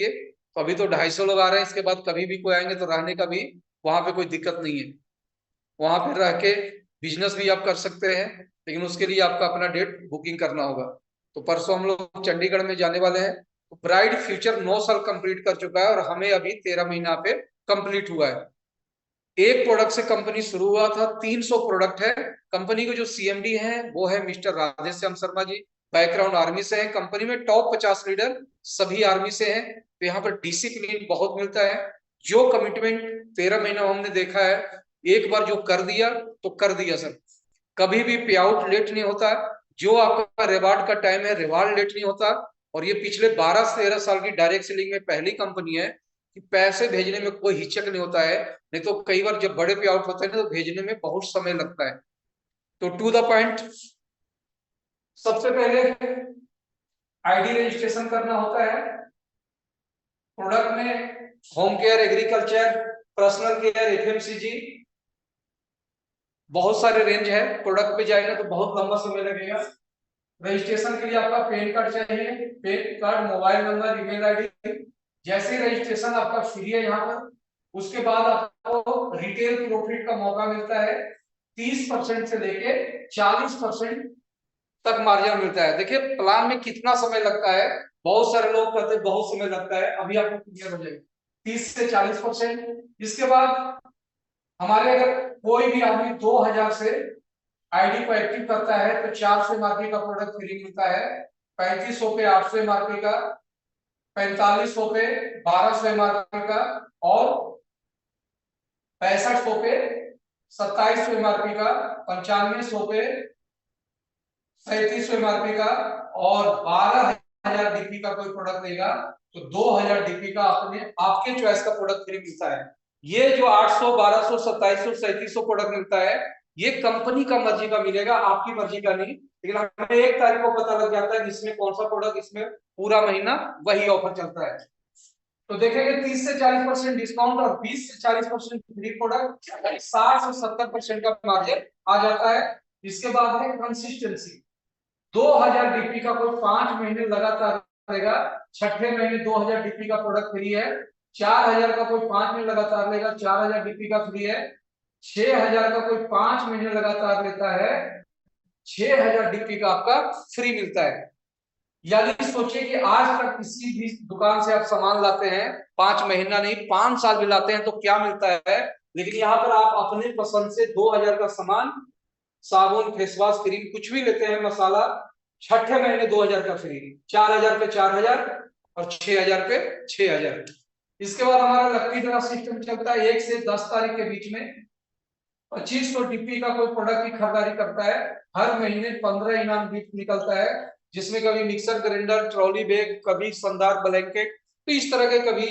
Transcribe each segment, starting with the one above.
के। तो अभी तो 250 लोग आ रहे हैं, इसके बाद कभी भी कोई आएंगे तो रहने का भी वहां पे कोई दिक्कत नहीं है। वहां पे रह के बिजनेस भी आप कर सकते हैं, लेकिन उसके लिए आपका अपना डेट बुकिंग करना होगा। तो परसों हम लोग चंडीगढ़ में जाने वाले हैं। तो ब्राइट फ्यूचर 9 साल कंप्लीट कर चुका है और हमें अभी 13 महीना पे कंप्लीट हुआ है। एक प्रोडक्ट से कंपनी शुरू हुआ था, 300 प्रोडक्ट है। कंपनी के जो सीएमडी हैं वो है mister Radheshyam Sharma ji. Background army से है, कंपनी में टॉप 50 लीडर सभी आर्मी से हैं। तो यहाँ पर डिसिप्लिन बहुत मिलता है। जो कमिटमेंट 13 महीना हमने देखा है, एक बार जो कर दिया तो कर दिया सर। कभी भी पे आउट लेट नहीं होता। जो आपका रिवार्ड का टाइम है, रिवार्ड लेट नहीं होता। और ये पिछले 12 से 13 साल की डायरेक्ट सेलिंग में पहली कंपनी है कि पैसे भेजने में कोई हिचक नहीं होता है। नहीं तो कई बार जब बड़े पे आउट होते हैं ना, तो भेजने में बहुत समय लगता है। तो टू द पॉइंट, सबसे पहले आईडी रजिस्ट्रेशन करना होता है। प्रोडक्ट में home care, agriculture, personal care, FMCG, बहुत सारे रेंज है। प्रोडक्ट पे जाएगा तो बहुत लंबा समय लगेगा। रजिस्ट्रेशन के लिए आपका पैन कार्ड चाहिए, pan card, mobile number, email ID. जैसे ही रजिस्ट्रेशन आपका फ्री है यहाँ पर, उसके बाद आपको रिटेल प्रॉफिट का मौका मिलता है। 30% से लेके 40% तक मार्जिन मिलता है। देखिए प्लान में कितना समय लगता है। बहुत सारे लोग कहते हैं बहुत समय लगता है, अभी आपको क्लियर हो जाएगा। 30 से 40%। इसके बाद हमारे अगर कोई भी आदमी 2000 से आईडी को एक्टिव करता है तो 400 एमआरपी का प्रोडक्ट फ्री मिलता है। 3500 पे 800 एमआरपी का, 4500 पे 1200 एमआरपी का, और 6500 पे 2700 एमआरपी का, 9500 पे 3700 एमआरपी का, और 12000 डीपी का कोई प्रोडक्ट लेगा तो 2000 डीपी का अपने आपके चॉइस का प्रोडक्ट फ्री मिलता है। ये जो 800, 1200, 2700, 3700 प्रोडक्ट मिलता है, ये कंपनी का मर्जी का मिलेगा, आपकी मर्जी का नहीं। लेकिन हमें एक तारीख को पता लग जाता है इसमें कौन सा प्रोडक्ट, इसमें पूरा महीना वही ऑफर चलता है। तो देखेंगे 30 से 40% डिस्काउंट और 20 से 40% फ्री प्रोडक्ट, 60 से 70% का मार्जिन आ जाता है। इसके बाद है कंसिस्टेंसी। 2000 डीपी का कोई 5 महीने लगातार लेगा, छठे महीने 2000 डीपी का प्रोडक्ट फ्री है। 4000 का कोई 5 महीने लगातार लेगा, 4000 डीपी का फ्री है। 6000 का कोई 5 महीने लगातार लेता है, 6000 डीपी का आपका फ्री मिलता है। यानी सोचिए कि आज तक किसी भी दुकान से आप सामान लाते हैं, 5 महीना नहीं 5 साल भी लाते हैं तो क्या मिलता है। लेकिन यहाँ पर आप अपने पसंद से 2000 का सामान, साबुन, फेस वॉश, क्रीम, कुछ भी लेते हैं, मसाला, छठे महीने 2000 का फ्री, 4000 पे 4000 और 6000 पे 6000। इसके बाद हमारा लकी ड्रा सिस्टम चलता है। 1 से 10 तारीख के बीच में 2500 डीपी का कोई प्रोडक्ट की खरीदारी करता है, हर महीने 15 इनाम गिफ्ट निकलता है, जिसमें कभी मिक्सर ग्राइंडर, ट्रॉली बैग, कभी शानदार ब्लैंकेट। तो इस तरह के कभी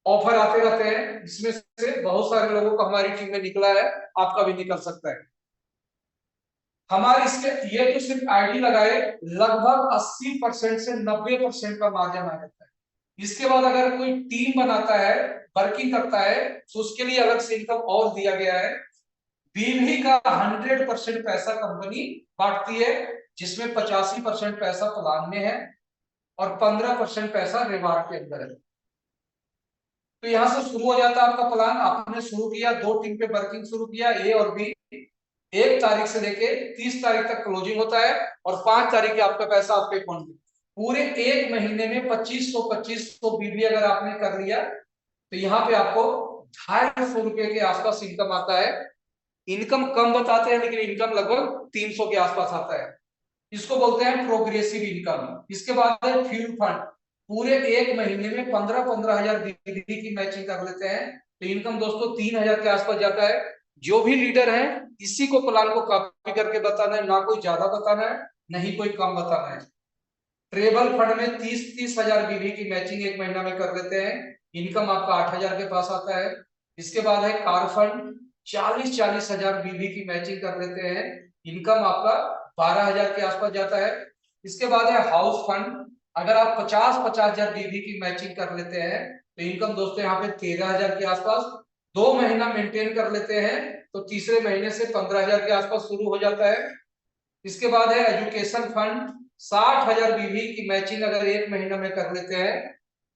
ऑफर आते रहते हैं, जिसमें से बहुत सारे लोगों को हमारी टीम में निकला है, आपका भी निकल सकता है। हमारे इसके ये तो सिर्फ आईडी लगाए लगभग 80% से 90% का मार्जिन आ जाता है। इसके बाद अगर कोई टीम बनाता है, वर्किंग करता है, तो उसके लिए अलग से इनकम और दिया गया है। बीवी का 100% पैसा कंपनी बांटती है, जिसमें 85% पैसा प्लान में है और 15% पैसा रिवार्ड के अंदर है। तो यहां से शुरू हो जाता है आपका प्लान। आपने शुरू किया, 2 टीम पे वर्किंग शुरू किया, ए और बी। 1 तारीख से लेके 30 तारीख तक क्लोजिंग होता है और 5 तारीख के आपका पैसा आपके अकाउंट में। पूरे 1 महीने में 2500 बीबी अगर आपने कर लिया तो यहाँ पे आपको 250 रुपए के आसपास इनकम आता है। इनकम कम बताते हैं लेकिन इनकम लगभग 300 के आसपास आता है। इसको बोलते हैं प्रोग्रेसिव इनकम। इसके बाद है फ्यूल फंड। पूरे 1 महीने में 15-15 हजार डिग्री की मैचिंग कर लेते हैं तो इनकम दोस्तों 3000 के आसपास जाता है। जो भी लीडर है, इसी को प्लान को कॉपी करके बताना है, ना कोई ज्यादा बताना है, नहीं कोई कम बताना है। ट्रेवल फंड में 30-30 हजार बीबी की मैचिंग 1 महीना में कर लेते हैं, इनकम आपका 8000 के पास आता है। इसके बाद है कार फंड, 40-40 हजार बीबी की मैचिंग कर लेते हैं, इनकम आपका 12,000 के आसपास जाता है। इसके बाद है हाउस फंड। अगर आप 50-50 हजार बीबी की मैचिंग कर लेते हैं तो इनकम दोस्तों यहाँ पे 13,000 के आसपास। 2 महीना मेंटेन कर लेते हैं तो तीसरे महीने से 15,000 के आसपास शुरू हो जाता है। इसके बाद है एजुकेशन फंड। 60,000 बीबी की मैचिंग अगर 1 महीना में कर लेते हैं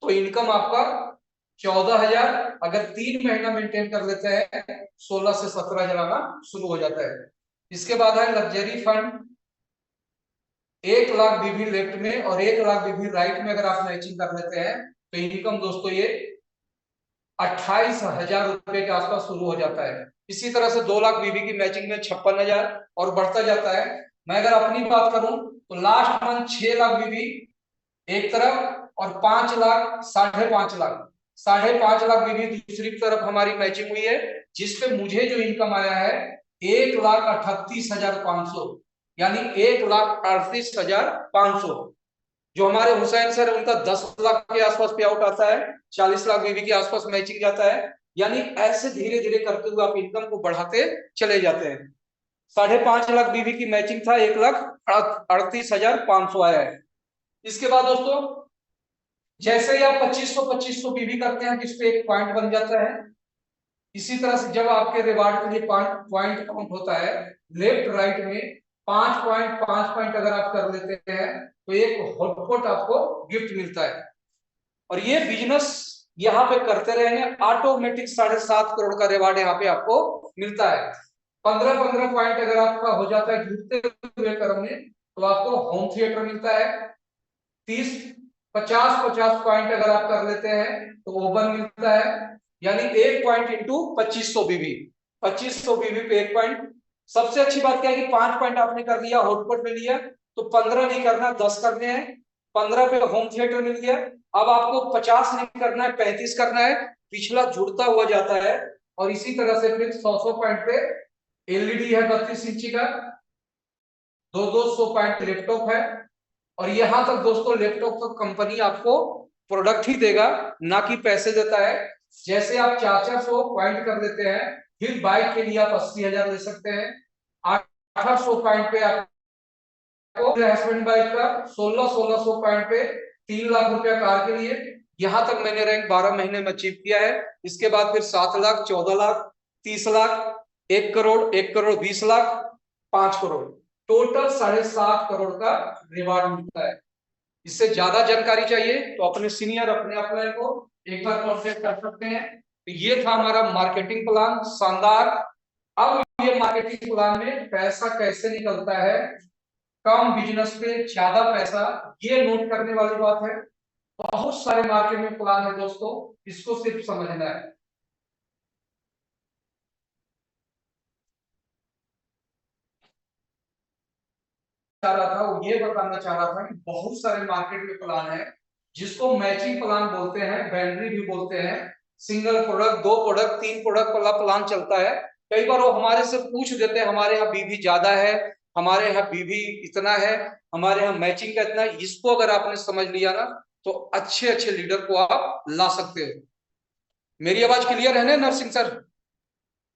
तो इनकम आपका 14,000, अगर 3 महीना मेंटेन कर लेते हैं 16 से 17,000 आना शुरू हो जाता है। इसके बाद है लग्जरी फंड, 1 लाख बीबी लेफ्ट में और 1 लाख बीबी राइट में अगर आप मैचिंग कर लेते हैं तो इनकम दोस्तों ये 28,000 रुपए के आसपास शुरू हो जाता है। इसी तरह से 2 लाख बीबी की मैचिंग में 56,000 और बढ़ता जाता है। मैं अगर अपनी बात करूं तो लास्ट मंथ 6 लाख बीबी एक तरफ और 5 लाख, 5.5 लाख बीबी दूसरी तरफ हमारी मैचिंग हुई है, जिसपे मुझे जो इनकम आया है 1,38,500, यानी 1,38,500। जो हमारे हुसैन सर उनका 10 लाख के आसपास पे आउट आता है, 40 लाख बीबी के आसपास मैचिंग जाता है। यानी ऐसे धीरे धीरे करते हुए आप इनकम को बढ़ाते चले जाते हैं। 5.5 लाख बीबी की मैचिंग था, 1,38,500 आया है। इसके बाद दोस्तों जैसे ही आप 2500 बीबी करते हैं जिसपे एक पॉइंट बन जाता है, इसी तरह से जब आपके रिवार्ड के लिए पॉइंट काउंट होता है लेफ्ट राइट में 5 पॉइंट अगर आप कर लेते हैं तो एक हॉटपॉट आपको गिफ्ट मिलता है। और ये बिजनेस यहाँ पे करते रहेंगे, ऑटोमेटिक 7.5 करोड़ का रिवार्ड यहाँ पे आपको मिलता है। 15 पॉइंट अगर आपका हो जाता है जुड़ते हुए क्रम में तो आपको होम थिएटर मिलता है। 50 पॉइंट अगर आप कर लेते हैं तो ओवन मिलता है, यानी 1 पॉइंट इंटू 2500 बीबी, 2500 बीबी पे 1 पॉइंट। सबसे अच्छी बात क्या है कि 5 पॉइंट आपने कर लिया, हॉटपॉट में लिया तो 15 नहीं करना, 10 करने हैं। 15 पे होम थिएटर मिल गया, अब आपको 50 नहीं करना है, 35 करना है, पिछला जुड़ता हुआ जाता है। और इसी तरह से फिर 100 पॉइंट पे एलईडी है 32 इंची का, 200 पॉइंट लैपटॉप है। और यहां तक दोस्तों लैपटॉप तक कंपनी आपको प्रोडक्ट ही देगा, ना कि पैसे देता है। जैसे आप 400 पॉइंट कर लेते हैं फिर बाइक के लिए आप 80,000 ले सकते हैं। 800 पॉइंट पे आपको हस्बैंड बाइक का, 1600 पॉइंट पे 3 लाख रुपया कार के लिए। यहां तक मैंने रैंक 12 महीने में अचीव किया है। इसके बाद फिर 7 लाख, 14 लाख, 30 लाख, 1 करोड़, 1 करोड़ 20 लाख, 5 करोड़, टोटल 7.5 करोड़ का रिवार्ड मिलता है। इससे ज्यादा जानकारी चाहिए तो अपने सीनियर अपने अप्लाई को एक बार कॉन्टेक्ट कर सकते हैं। तो ये था हमारा मार्केटिंग प्लान, शानदार। अब ये मार्केटिंग प्लान में पैसा कैसे निकलता है, कम बिजनेस पे ज्यादा पैसा, ये नोट करने वाली बात है। बहुत सारे मार्केट में प्लान है दोस्तों, इसको सिर्फ समझना है। चाह रहा था वो ये बताना चाह रहा था कि बहुत सारे मार्केट में प्लान है जिसको मैचिंग प्लान बोलते हैं, बाइनरी भी बोलते हैं। सिंगल प्रोडक्ट, 2 प्रोडक्ट, 3 प्रोडक्ट वाला प्लान चलता है। कई बार वो हमारे से पूछ देते हैं हमारे यहाँ बीबी ज्यादा है, हमारे यहाँ बीबी इतना है, हमारे यहाँ मैचिंग का इतना है। इसको अगर आपने समझ लिया ना तो अच्छे अच्छे लीडर को आप ला सकते हो। मेरी आवाज क्लियर है ना Narsingh sir?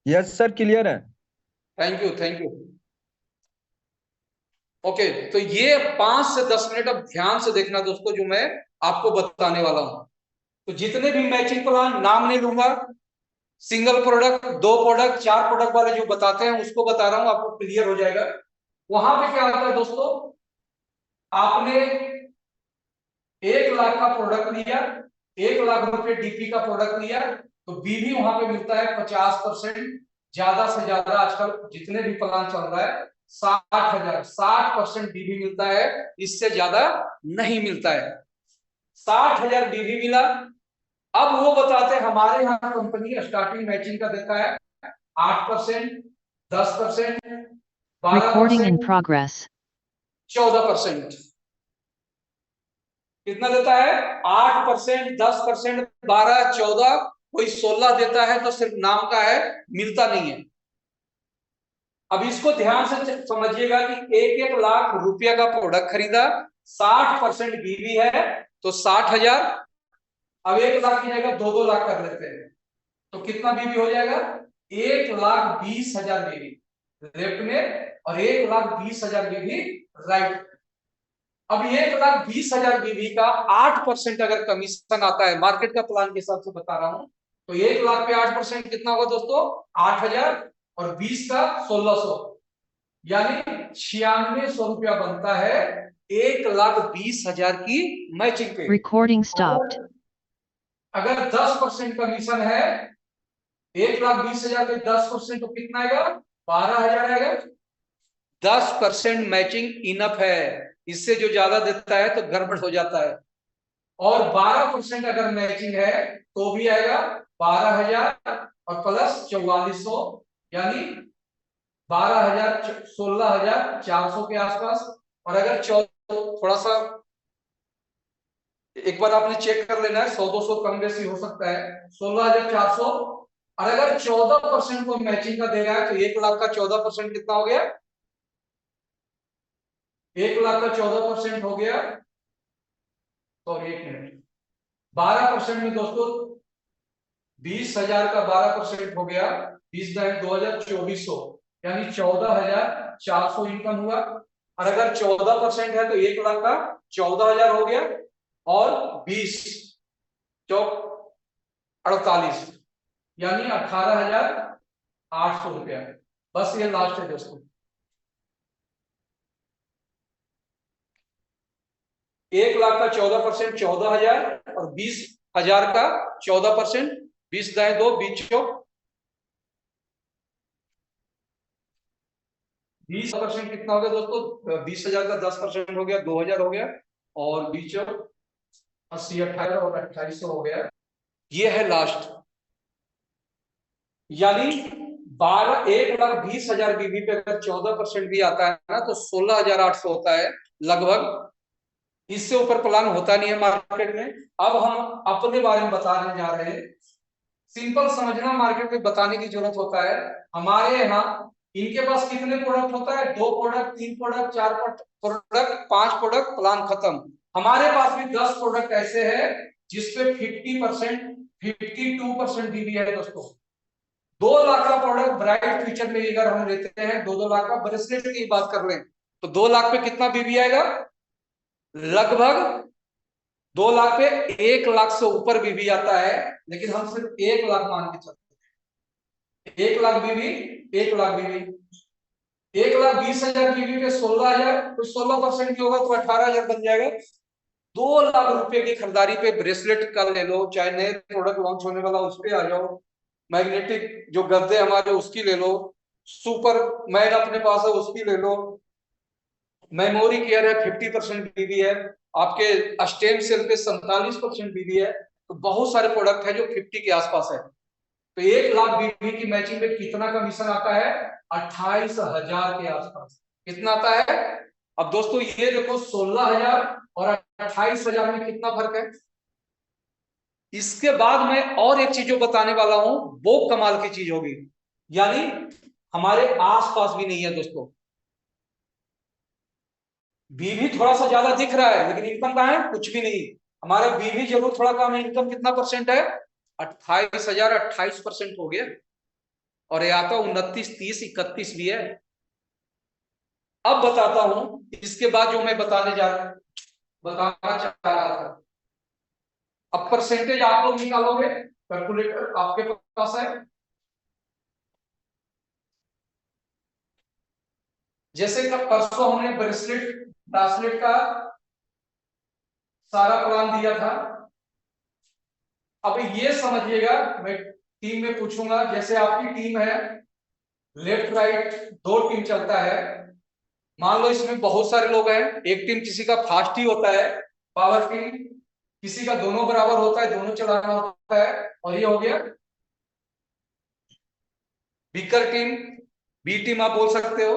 Yes sir, clear है। Thank you, thank you. Okay, तो ये 5 से 10 मिनट अब ध्यान से देखना दोस्तों जो मैं आपको बताने वाला हूं। तो जितने भी मैचिंग प्लान, नाम नहीं लूंगा, सिंगल प्रोडक्ट, 2 प्रोडक्ट, 4 प्रोडक्ट वाले जो बताते हैं उसको बता रहा हूं, आपको क्लियर हो जाएगा। वहां पे क्या होता है दोस्तों, आपने 1 लाख का प्रोडक्ट लिया, 1 लाख रुपए डीपी का प्रोडक्ट लिया, तो बीबी वहां पे मिलता है 50%, ज्यादा से ज्यादा आजकल जितने भी प्लान चल रहा है 60,000, 60% बीबी मिलता है, इससे ज्यादा नहीं मिलता है। 60,000 बीबी मिला। अब वो बताते हैं हमारे यहाँ कंपनी स्टार्टिंग मैचिंग का देता है 8%, 10%, Recording in 12%, progress. 14%। कितना देता है? 8%, 10%, 12, 14, कोई 16 देता है तो सिर्फ नाम का है, मिलता नहीं है। अब इसको ध्यान से समझिएगा कि 1-1 लाख रुपया का प्रोडक्ट खरीदा, 60% बीबी है तो 60,000। अब 1 लाख की जगह 2-2 लाख कर लेते हैं तो कितना बीबी हो जाएगा? 1,20,000 बीबी लेफ्ट में और 1,20,000 बीबी राइट। अब 1,20,000 बीबी का 8% अगर कमीशन आता है, मार्केट का प्लान के हिसाब से बता रहा हूं, तो 1 लाख पे 8% कितना होगा दोस्तों? 8,000 और 20 का 1,600, यानी 9600 रुपया बनता है 1,20,000 की मैचिंग पे। Recording stopped. अगर 10% कमीशन है, 1,20,000 में 10% तो कितना आएगा? 12,000 आएगा। 10% मैचिंग इनफ है, इससे जो ज्यादा देता है तो गड़बड़ हो जाता है। और 12% अगर मैचिंग है तो भी आएगा 12,000 और प्लस 4,400, यानी 12,000, 16,400 के आसपास। और अगर 14, थोड़ा सा एक बार आपने चेक कर लेना है, 100-200 कम बेसी हो सकता है, 16,400। और अगर 14% को मैचिंग का दे रहा है तो 1 लाख का 14% कितना हो गया? 1 लाख का 14% हो गया, सॉरी 1 मिनट, 12% में दोस्तों 20,000 का 12% हो गया, 20,000 यानी 14,400 इनकम हुआ। और अगर 14% है तो 1 लाख का 14,000 हो गया, और 20 चौक 48, यानी 18,800 रुपया। बस ये लास्ट है दोस्तों। 1 लाख का 14% 14,000 और 20,000 का 14%, 20 2 20 चौक 20% कितना हो गया दोस्तों? 20,000 का 10% हो गया, 2,000 हो गया, और 20 80 18 और 2800 हो गया। ये है लास्ट, यानी 1,20,000 बीबी पे अगर 14% भी आता है ना तो 16,800 होता है लगभग। इससे ऊपर प्लान होता नहीं है मार्केट में। अब हम अपने बारे में बताने जा रहे हैं। सिंपल समझना, मार्केट में बताने की जरूरत होता है। हमारे यहाँ इनके पास कितने प्रोडक्ट होता है? 2 product, 3 product, 4 product, 5 product, plan खत्म। हमारे पास भी 10 प्रोडक्ट ऐसे हैं जिसपे 50%, 52% बीबी है दोस्तों। 2 लाख का प्रोडक्ट ब्राइट फ्यूचर में अगर हम लेते हैं, 2-2 लाख का ब्रेसलेट की बात कर लें तो 2 लाख पे कितना बीबी आएगा? लगभग 2 लाख पे 1 लाख से ऊपर बीबी आता है, लेकिन हम सिर्फ 1 लाख मान के चलते हैं। 1 लाख बीबी, 1 लाख बीबी, 1,20,000 बीबी पे 16,000, कुछ 16% भी होगा तो 18,000 बन जाएगा। 2 लाख रुपए की खरीदारी पे ब्रेसलेट का ले लो, चाहे नए प्रोडक्ट लॉन्च होने वाला उस पे आ जाओ, मैग्नेटिक जो गद्दे हमारे उसकी ले लो, सुपर मैन अपने पास है उसकी ले लो, मेमोरी केयर है 50% बीबी है, आपके स्टेम सेल पे 47% बीबी है। तो बहुत सारे प्रोडक्ट है जो 50 के आसपास है। तो 1 लाख बीबी की मैचिंग में कितना कमीशन आता है? 28,000 के आसपास। कितना आता है? अब दोस्तों ये देखो, 16,000 और 28,000 में कितना फर्क है। इसके बाद मैं और एक चीज जो बताने वाला हूं वो कमाल की चीज होगी, यानी हमारे आसपास भी नहीं है दोस्तों। बीवी थोड़ा सा ज्यादा दिख रहा है लेकिन इनकम कहाँ है? कुछ भी नहीं। हमारा बीवी जरूर थोड़ा कम है, इनकम कितना परसेंट है? 28,000, 28% हो गया। और ये आता 29, 30, 31 भी है। अब बताता हूं इसके बाद जो मैं बताना चाह रहा था। अब परसेंटेज आप लोग निकालोगे, कैलकुलेटर आपके पास है। जैसे कि परसों हमने ब्रासलेट का सारा प्लान दिया था। अब ये समझिएगा, मैं टीम में पूछूंगा, जैसे आपकी टीम है, लेफ्ट राइट 2 टीम चलता है। मान लो इसमें बहुत सारे लोग हैं, एक टीम किसी का फास्ट ही होता है पावर टीम, किसी का दोनों बराबर होता है, दोनों चलाना होता है, और ये हो गया वीकर टीम, बी टीम आप बोल सकते हो।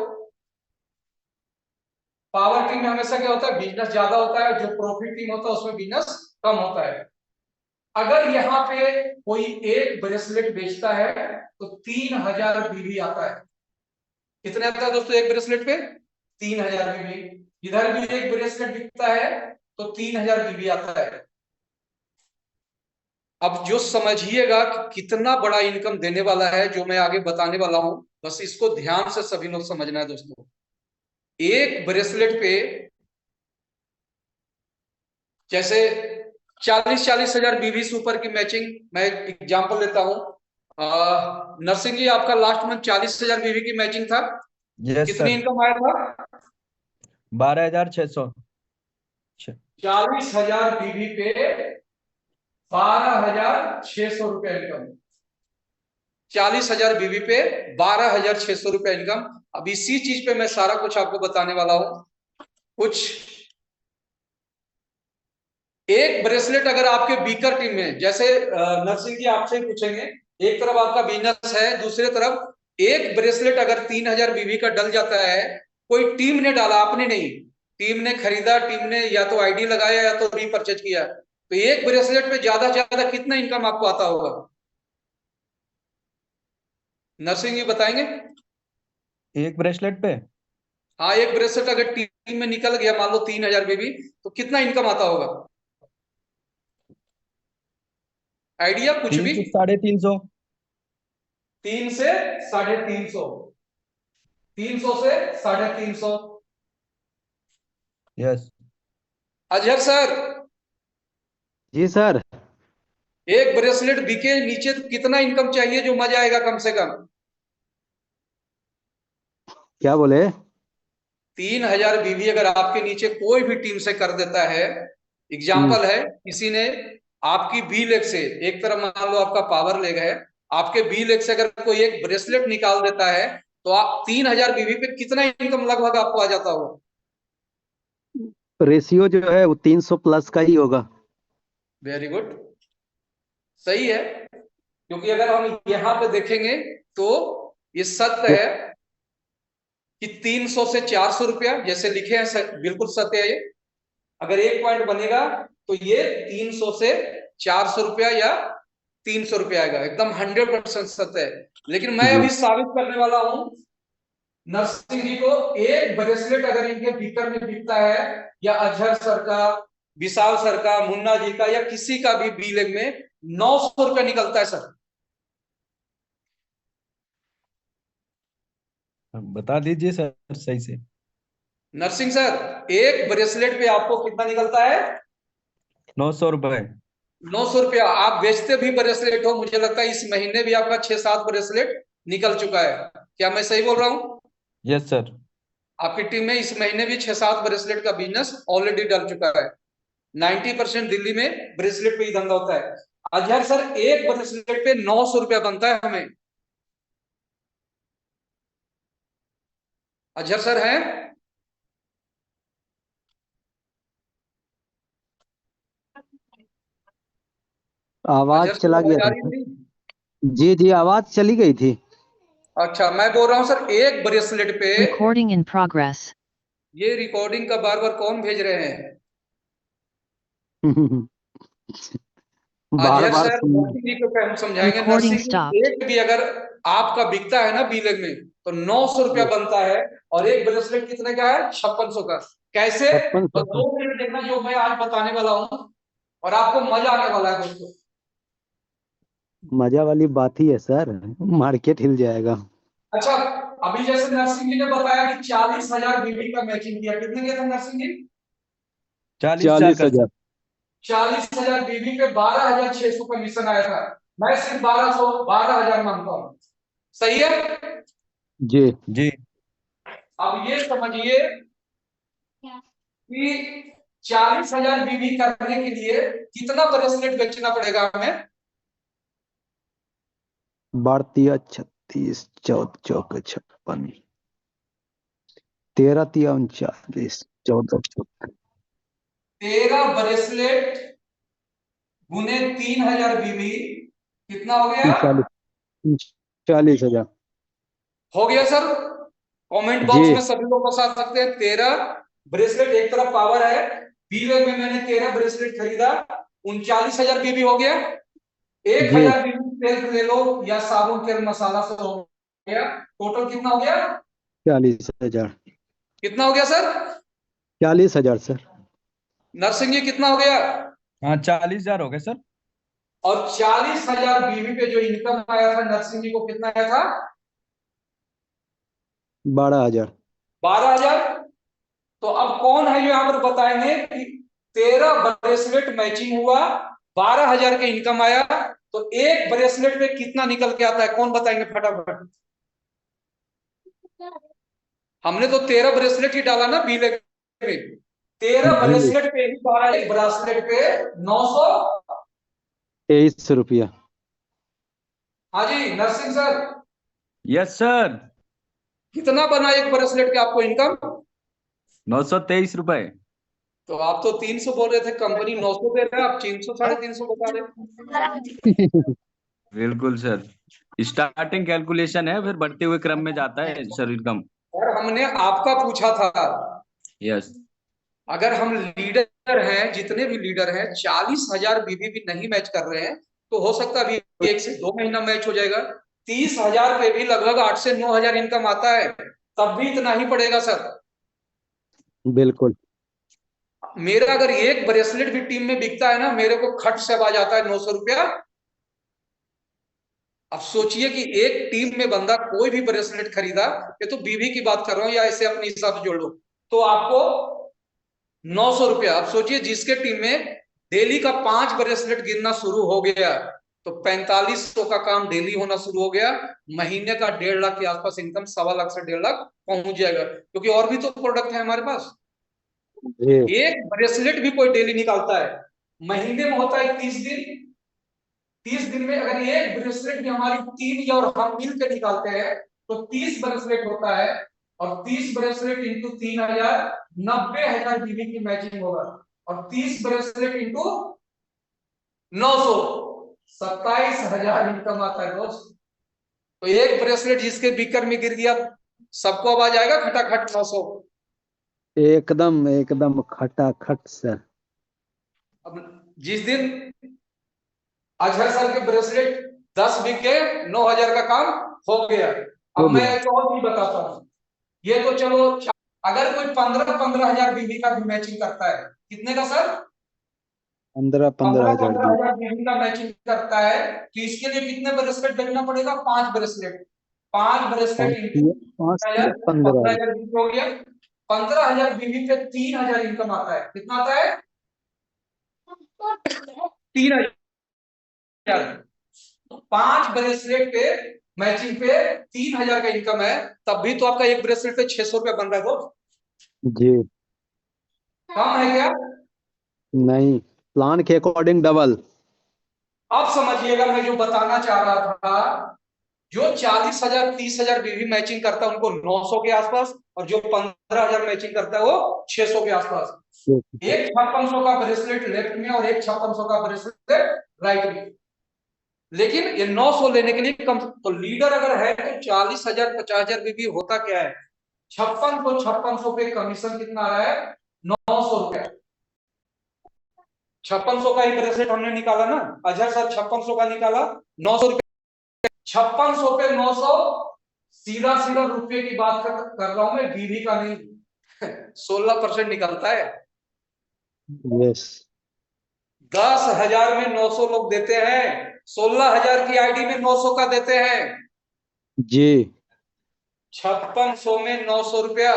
पावर टीम में हमेशा क्या होता है? बिजनेस ज्यादा होता है, जो प्रॉफिट टीम होता है उसमें बिजनेस कम होता है। अगर यहाँ पे कोई एक ब्रेसलेट बेचता है तो 3,000 बीबी आता है। कितने आता है दोस्तों एक ब्रेसलेट पे? 3,000 बीबी। इधर भी एक ब्रेसलेट बिकता है तो 3,000 बीबी आता है। अब जो समझिएगा कि कितना बड़ा इनकम देने वाला है जो मैं आगे बताने वाला हूं, बस इसको ध्यान से सभी लोग समझना है दोस्तों। एक ब्रेसलेट पे जैसे 40,000 बीबी सुपर की मैचिंग, मैं एग्जांपल लेता हूं। नरसिंह जी आपका लास्ट मंथ 40,000 बीबी की मैचिंग था, यस कितनी सर। इनकम आया था? 12,600। 40,000 बीबी पे 12,600 रुपया इनकम। 40,000 बीवी पे 12,600 रुपया इनकम। अब इसी चीज पे मैं सारा कुछ आपको बताने वाला हूं। कुछ एक ब्रेसलेट अगर आपके बीकर टीम में, जैसे नरसिंह जी आपसे पूछेंगे, एक तरफ आपका बिजनेस है, दूसरी तरफ एक ब्रेसलेट अगर 3,000 बीवी का डल जाता है, कोई टीम ने डाला, आपने नहीं, टीम ने खरीदा, टीम ने या तो आईडी लगाया या तो रीपरचेज किया, तो एक ब्रेसलेट पे ज्यादा से ज्यादा कितना इनकम आपको आता होगा? नरसिंह जी बताएंगे। एक ब्रेसलेट पे? हाँ, एक ब्रेसलेट अगर टीम में निकल गया, मान लो 3,000 बीवी, तो कितना इनकम आता होगा? आइडिया कुछ भी? 300 से 350। 3 से 350, 300 से 350। यस। अजहर सर, जी सर। एक ब्रेसलेट बिके नीचे तो कितना इनकम चाहिए जो मजा आएगा कम से कम? क्या बोले? 3,000 बीवी अगर आपके नीचे कोई भी टीम से कर देता है, एग्जाम्पल है, किसी ने आपकी बी लेग से, एक तरफ मान लो आपका पावर लेग है, आपके बी लेग से अगर कोई एक ब्रेसलेट निकाल देता है, तो आप 3,000 बीवी पे कितना इनकम लगभग आपको आ जाता होगा? रेशियो जो है वो 300 प्लस का ही होगा। वेरी गुड, सही है। क्योंकि अगर हम यहां पे देखेंगे तो ये सत्य है कि 300 से 400 रुपया, जैसे लिखे हैं, बिल्कुल सत्य है ये। अगर एक पॉइंट बनेगा तो ये 300 से 400 रुपया या 300 रुपया आएगा, एकदम 100% सत्य है। लेकिन मैं जी। अभी साबित करने वाला हूं नरसिंह जी को, एक ब्रेसलेट अगर इनके भीतर में बिकता है, या अजहर सर का, विशाल सर का, मुन्ना जी का, या किसी का भी बी लेग में 900 रुपया निकलता है सर। बता दीजिए सर सही से। नरसिंह सर, एक ब्रेसलेट पे आपको कितना निकलता है? 900 रुपए। 900 रुपया। आप बेचते भी ब्रेसलेट हो, मुझे लगता है इस महीने भी आपका 6-7 ब्रेसलेट निकल चुका है। क्या मैं सही बोल रहा हूँ? Yes sir. आपकी टीम में इस महीने भी 6-7 ब्रेसलेट का बिजनेस ऑलरेडी डल चुका है। 90% दिल्ली में ब्रेसलेट पे ही धंधा होता है। अजहर सर, एक ब्रेसलेट पे 900 रुपया बनता है हमें। अजहर सर हैं? आवाज अजहर सर चला गया आवाज आ था रही सर। थी? जी जी, आवाज चली गई थी। अच्छा, मैं बोल रहा हूँ सर, एक ब्रेसलेट पे, Recording in progress. ये रिकॉर्डिंग का बार बार कौन भेज रहे हैं? बार अजहर बार सर, सुन। नरसिंह जी को क्या हम समझाएंगे? Recording नरसिंह जी, stopped. एक भी अगर आपका बिकता है ना बी लेग में, तो 900 रुपया बनता है, और एक ब्रेसलेट कितने का है? 5600 का। कैसे? 5600 तो 2 मिनट देखना जो मैं आज बताने वाला हूं, और आपको मजा आने वाला है दोस्तों। मजा वाली बात ही है सर, मार्केट हिल जाएगा। अच्छा, अभी जैसे नरसिंह जी ने बताया कि 40,000 बीवी का मैचिंग किया, कितने किया था नरसिंह जी? 40,000 का 40,000। 40,000 बीवी पे 12,600 कमीशन आया था। मैं सिर्फ 12,000 मानता हूँ, सही है? जी जी। अब ये समझिए कि 40,000 बीवी करने के लिए कितना ब्रेसलेट बेचना पड़ेगा हमें? बढ़तिया 36 14 चौके 56 13 तिया 39 14 14 13 ब्रेसलेट गुने 3,000 बीवी, कितना हो गया? 40,000। हो गया सर? कमेंट जी बॉक्स में सभी लोग बता सकते हैं। 13 ब्रेसलेट, एक तरफ पावर है, बी लेग में मैंने 13 ब्रेसलेट खरीदा, 39,000 बीवी हो गया। एक जी। 1,000 बीवी तेल ले लो या साबुन तेल मसाला से हो गया, टोटल कितना हो गया? 40,000। कितना हो गया सर? 40,000 सर। नरसिंह जी, कितना हो गया? हाँ, 40,000 हो गए सर। और 40,000 बीवी पे जो इनकम आया था नरसिंह जी को, कितना आया था? 12,000। 12,000। तो अब कौन है जो यहाँ पर बताएंगे कि 13 ब्रेसलेट मैचिंग हुआ, 12,000 के इनकम आया, तो एक ब्रेसलेट पे कितना निकल के आता है? कौन बताएंगे फटाफट? हमने तो 13 ब्रेसलेट ही डाला ना बी लेग में, 13 जी ब्रेसलेट पे ही 12, एक ब्रेसलेट पे 900, ₹23। हाँ जी नरसिंह सर, यस सर। कितना बना एक ब्रेसलेट के आपको इनकम? 923 रुपए। तो आप तो 300 बोल रहे थे, कंपनी 900 दे रहा है, आप 300 350 बता रहे। बिल्कुल सर, स्टार्टिंग कैलकुलेशन है, फिर बढ़ते हुए क्रम में जाता है सर इनकम। और हमने आपका पूछा था, यस। अगर हम लीडर हैं, जितने भी लीडर हैं, 40,000 बीवी भी नहीं मैच कर रहे हैं, तो हो सकता है अभी 1 से 2 महीना मैच हो जाएगा। 30,000 पे भी लगभग 8 से 9,000 इनकम आता है, तब भी इतना ही पड़ेगा सर। बिल्कुल। मेरा अगर एक ब्रेसलेट भी टीम में बिकता है ना, मेरे को खट से आ जाता है 900 रुपया। अब सोचिए कि एक टीम में बंदा कोई भी ब्रेसलेट खरीदा, ये तो बीवी की बात कर रहा हूं, या ऐसे अपने हिसाब से जोड़ लो, तो आपको 900 रुपया। अब सोचिए जिसके टीम में डेली का 5 ब्रेसलेट गिनना शुरू हो गया, तो 4500 का काम डेली होना शुरू हो गया। महीने का 1.5 लाख के आसपास इनकम, 1.25 लाख से 1.5 लाख पहुंच जाएगा, क्योंकि और भी तो प्रोडक्ट है हमारे पास। जी। एक ब्रेसलेट भी कोई डेली निकालता है, महीने में होता है 30 दिन। 30 दिन में अगर एक ब्रेसलेट भी हमारी टीम या और हम मिल के निकालते हैं, तो 30 ब्रेसलेट होता है, और 30 ब्रेसलेट इंटू 3,000, 90,000 बीवी की मैचिंग होगा। और 30 ब्रेसलेट इंटू 900, 27,000 इनकम आता है दोस्त। तो एक ब्रेसलेट जिसके बीकर में गिर गया, सबको आवाज आएगा खटाखट 900। एकदम एकदम खटाखट सर। अब जिस दिन अजहर सर के ब्रेसलेट 10 बिके, 9,000 का काम हो गया। हो अब मैं गया। एक और चीज बताता हूँ, ये तो चलो, अगर कोई 15,000 बीवी का भी मैचिंग करता है, कितने का सर? 15 हजार दी। 15,000 बीवी का मैचिंग करता है, तो इसके लिए कितने ब्रेसलेट बेचना पड़ेगा? 5 ब्रेसलेट। 5 bracelet into 5 15,000, 15,000। 15,000 बीवी हो गया। 15,000 बीवी पे 3,000 इनकम आता है। कितना आता है? 3,000। 5 ब्रेसलेट पे मैचिंग पे 3,000 का इनकम है, तब भी तो आपका एक ब्रेसलेट पे 600 रुपया बन रहा है दोस्त। जी। कम है क्या? नहीं, प्लान के अकॉर्डिंग डबल। अब समझिएगा मैं जो बताना चाह रहा था, जो 40,000 30,000 बीवी मैचिंग करता है उनको 900 के आसपास, और जो 15,000 मैचिंग करता है वो 600 के आसपास। एक 5600 का ब्रेसलेट लेफ्ट में और एक 5600 का ब्रेसलेट राइट में। लेकिन ये 900 लेने के लिए कम, तो लीडर अगर है तो 40,000 50,000 बीवी होता क्या है? 5600 पे कमीशन कितना आ रहा है? 900 रुपया। 5600 का ही ब्रेसलेट हमने निकाला ना, अजहर सर 5600 का निकाला, 900 रुपये। 5600 पे 900, सीधा सीधा रुपये की बात कर रहा हूं मैं, बीवी का नहीं। 16% निकलता है। यस। 10,000 में 900 लोग देते हैं, 16,000 की आईडी में 900 का देते हैं। जी। 5600 में 900 रुपया,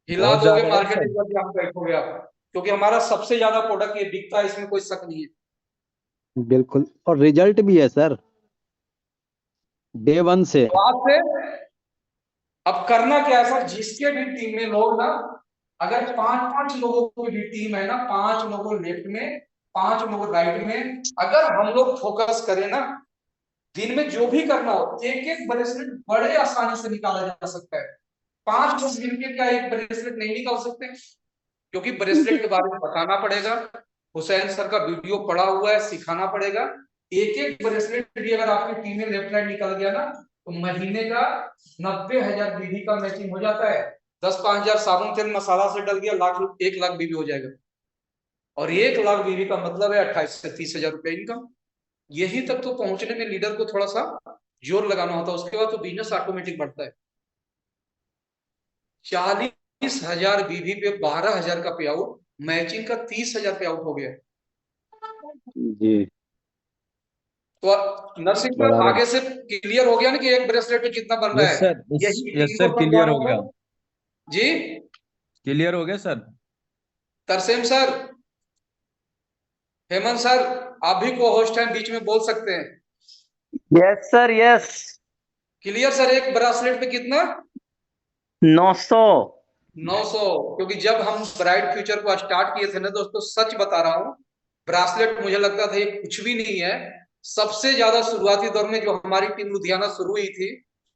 हिला बहुत दोगे ज्यादा है मार्केट, सर। एक बार आप बैठोगे आप, क्योंकि हमारा सबसे ज्यादा प्रोडक्ट ये बिकता है, इसमें कोई शक नहीं है। बिल्कुल, और रिजल्ट भी है सर, डे 1 से। तो आपसे अब करना क्या है सर, जिसके भी टीम में लोग ना, अगर 5-5 लोगों की भी टीम है ना, 5 लोगों लेफ्ट में, 5 लोग राइट में, अगर हम लोग फोकस करें ना, दिन में जो भी करना हो, एक एक ब्रेसलेट बड़े आसानी से निकाला जा सकता है। 5 लोग मिलकर क्या एक ब्रेसलेट नहीं निकाल सकते? क्योंकि ब्रेसलेट के बारे में बताना पड़ेगा, हुसैन सर का वीडियो पड़ा हुआ है, सिखाना पड़ेगा। एक एक ब्रेसलेट भी अगर आपकी टीम में लेफ्ट राइट निकल गया ना, तो महीने का 90,000 बीवी का मैचिंग हो जाता है। 10-5 हजार साबुन तेल मसाला से डल गया, 1 लाख बीवी हो जाएगा। और 1 लाख बीवी का मतलब है 28 से 30,000 रुपए इनकम। यही तक तो पहुंचने में लीडर को थोड़ा सा जोर लगाना होता है, उसके बाद तो बिजनेस ऑटोमेटिक बढ़ता है। 40,000 बीवी पे 12,000 का पे आउट, मैचिंग का 30,000 पे आउट हो गया। जी। तो नरसिंह सर बराबर। आगे से क्लियर हो गया ना कि एक ब्रेसलेट पे कितना बन रहा यस है? सर, यही यस टीम को सर, क्लियर समझाना हो गया। था जी। क्लियर हो गया sir. Tarsem sir, Hemant sir, आप भी को होस्ट हैं, बीच में बोल सकते हैं। Yes sir yes. Clear sir, एक ब्रेसलेट पे कितना? 900। 900। क्योंकि जब हम ब्राइट फ्यूचर को स्टार्ट किए थे ना दोस्तों, सच बता रहा हूं, ब्रासलेट मुझे लगता था ये कुछ भी नहीं है। सबसे ज्यादा शुरुआती दौर में जो हमारी टीम लुधियाना शुरू हुई थी,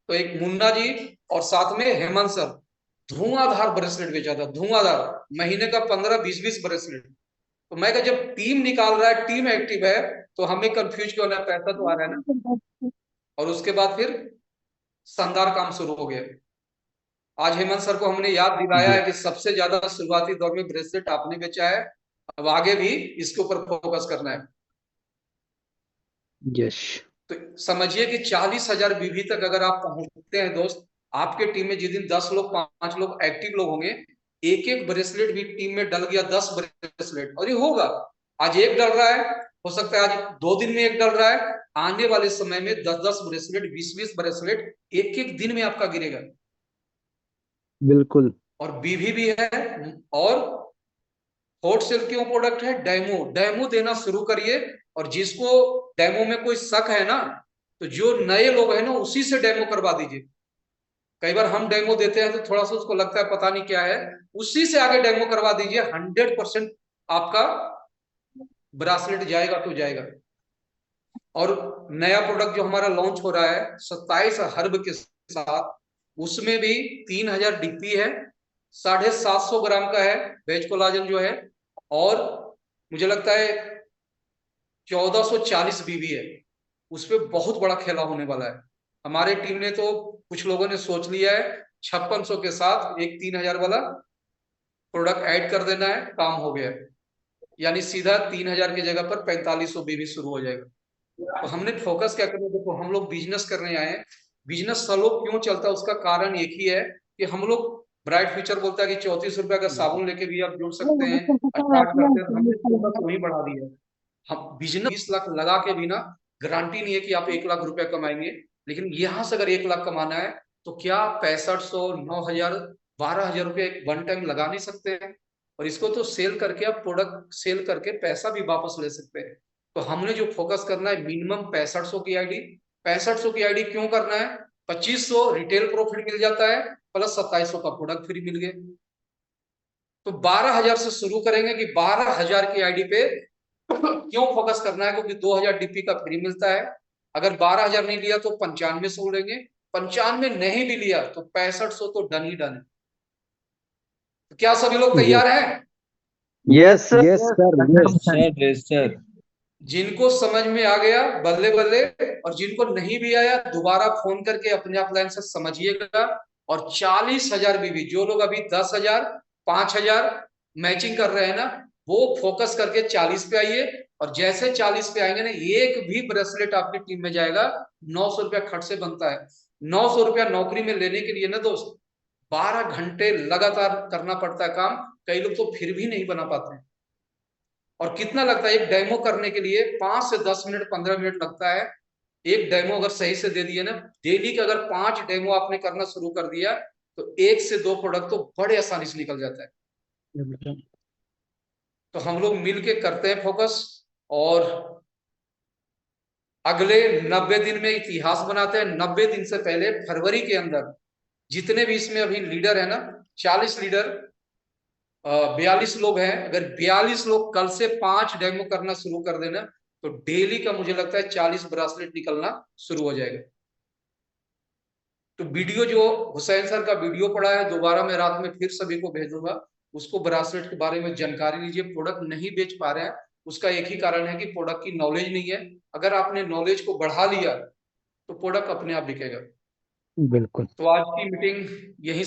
तो एक मुन्ना जी और साथ में हेमंत सर, धुआंधार ब्रेसलेट बेचा था, धुआंधार, महीने का 15-20 ब्रेसलेट। तो मैं कहा जब टीम निकाल रहा है, टीम एक्टिव है, तो हमें कंफ्यूज क्यों होना है, पैसा तो आ रहा है ना। और उसके बाद फिर शानदार काम शुरू हो गया। आज हेमंत सर को हमने याद दिलाया है कि सबसे ज्यादा शुरुआती दौर में ब्रेसलेट आपने बेचा है, अब आगे भी इसके ऊपर फोकस करना है। यस तो समझिए कि 40,000 बीवी तक अगर आप पहुंचते हैं दोस्त, आपके टीम में जिस दिन 10 लोग 5 लोग एक्टिव लोग होंगे, एक एक ब्रेसलेट भी टीम में डल गया, 10 ब्रेसलेट, और ये होगा। आज एक डल रहा है, हो सकता है आज 2 दिन में एक डल रहा है, आने वाले समय में 10-10 ब्रेसलेट, 20-20 ब्रेसलेट एक एक दिन में आपका गिरेगा। बिल्कुल। और बीवी भी है। और हॉट सेल क्यों प्रोडक्ट है, डेमो, डेमो देना शुरू करिए। और जिसको डेमो में कोई शक है ना, तो जो नए लोग हैं ना, उसी से डेमो करवा दीजिए। कई बार हम डेमो देते हैं तो थोड़ा सा उसको लगता है पता नहीं क्या है, उसी से आगे डेमो करवा दीजिए, 100% आपका ब्रासलेट जाएगा तो जाएगा। और नया प्रोडक्ट जो हमारा लॉन्च हो रहा है 27 हर्ब के साथ, उसमें भी 3000 डीपी है, 750 ग्राम का है वेज कोलाजन जो है, और मुझे लगता है 1440 बीबी है। उस पर बहुत बड़ा खेला होने वाला है। हमारे टीम ने तो, कुछ लोगों ने सोच लिया है 5600 के साथ एक 3000 वाला प्रोडक्ट ऐड कर देना है, काम हो गया। यानी सीधा 3000 की जगह पर 4500 बीबी शुरू हो जाएगा। तो हमने फोकस क्या करना, देखो हम लोग बिजनेस करने आए हैं। बिजनेस स्लो क्यों चलता है, उसका कारण एक ही है कि हम लोग, ब्राइट फ्यूचर बोलता है कि 34 रुपए का साबुन लेके भी आप जुड़ सकते हैं, स्टार्ट करते हैं, तो हमने फोकस वही बढ़ा दिया है। हम बिजनेस 20 लाख लगा के भी ना, गारंटी नहीं है कि आप 1 लाख रुपया कमाएंगे। लेकिन यहां से अगर 1 लाख कमाना है, तो क्या 6500, 9000, 12000 रुपये वन टाइम लगा नहीं सकते हैं? और इसको तो सेल करके, आप प्रोडक्ट सेल करके पैसा भी वापस ले सकते हैं। तो हमने जो फोकस करना है, मिनिमम 6500 की आईडी। 6500 की आईडी क्यों करना है, 2500 रिटेल प्रॉफिट मिल जाता है, प्लस 2700 का प्रोडक्ट फ्री मिल गया। तो 12000 से शुरू करेंगे कि 12000 की आईडी पे क्यों फोकस करना है, क्योंकि 2000 डीपी का फ्री मिलता है। अगर 12000 नहीं लिया तो 9500 लेंगे, 95 नहीं भी लिया तो 6500 तो डन ही डन है। तो क्या सभी लोग तैयार हैं? Yes sir. Yes sir, yes. Sir sir जिनको समझ में आ गया बल्ले बल्ले, और जिनको नहीं भी आया दोबारा फोन करके अपने आप लाइन से समझिएगा। और 40,000 बीबी, जो लोग अभी 10,000 5,000 मैचिंग कर रहे हैं ना, वो फोकस करके 40 पे आइए। और जैसे 40 पे आएंगे ना, एक भी ब्रेसलेट आपकी टीम में जाएगा, 900 रुपया खट से बनता है। 900 रुपया नौकरी में लेने के लिए ना दोस्त, 12 घंटे लगातार करना पड़ता है काम। कई लोग तो फिर भी नहीं बना पाते हैं। और कितना लगता है एक डेमो करने के लिए, 5 से 10 मिनट 15 मिनट लगता है। एक डेमो अगर सही से दे दिए ना, डेली के अगर 5 डेमो आपने करना शुरू कर दिया, तो 1 से 2 प्रोडक्ट तो बड़े आसानी से निकल जाता है। तो हम लोग मिलके करते हैं फोकस, और अगले 90 दिन में इतिहास बनाते हैं। 90 दिन से पहले फरवरी के अंदर जितने भी इसमें अभी लीडर है ना, 40 लीडर, 42 लोग हैं, अगर 42 लोग कल से 5 डेमो करना शुरू कर देना, तो डेली का मुझे लगता है 40 ब्रासलेट निकलना शुरू हो जाएगा। तो वीडियो जो हुसैन सर का वीडियो पड़ा है, दोबारा मैं रात में फिर सभी को भेजूंगा, उसको ब्रासलेट के बारे में जानकारी लीजिए। प्रोडक्ट नहीं बेच पा रहे हैं, उसका एक ही कारण है कि प्रोडक्ट की नॉलेज नहीं है। अगर आपने नॉलेज को बढ़ा लिया, तो प्रोडक्ट अपने आप बिकेगा। बिल्कुल। तो आज की मीटिंग यही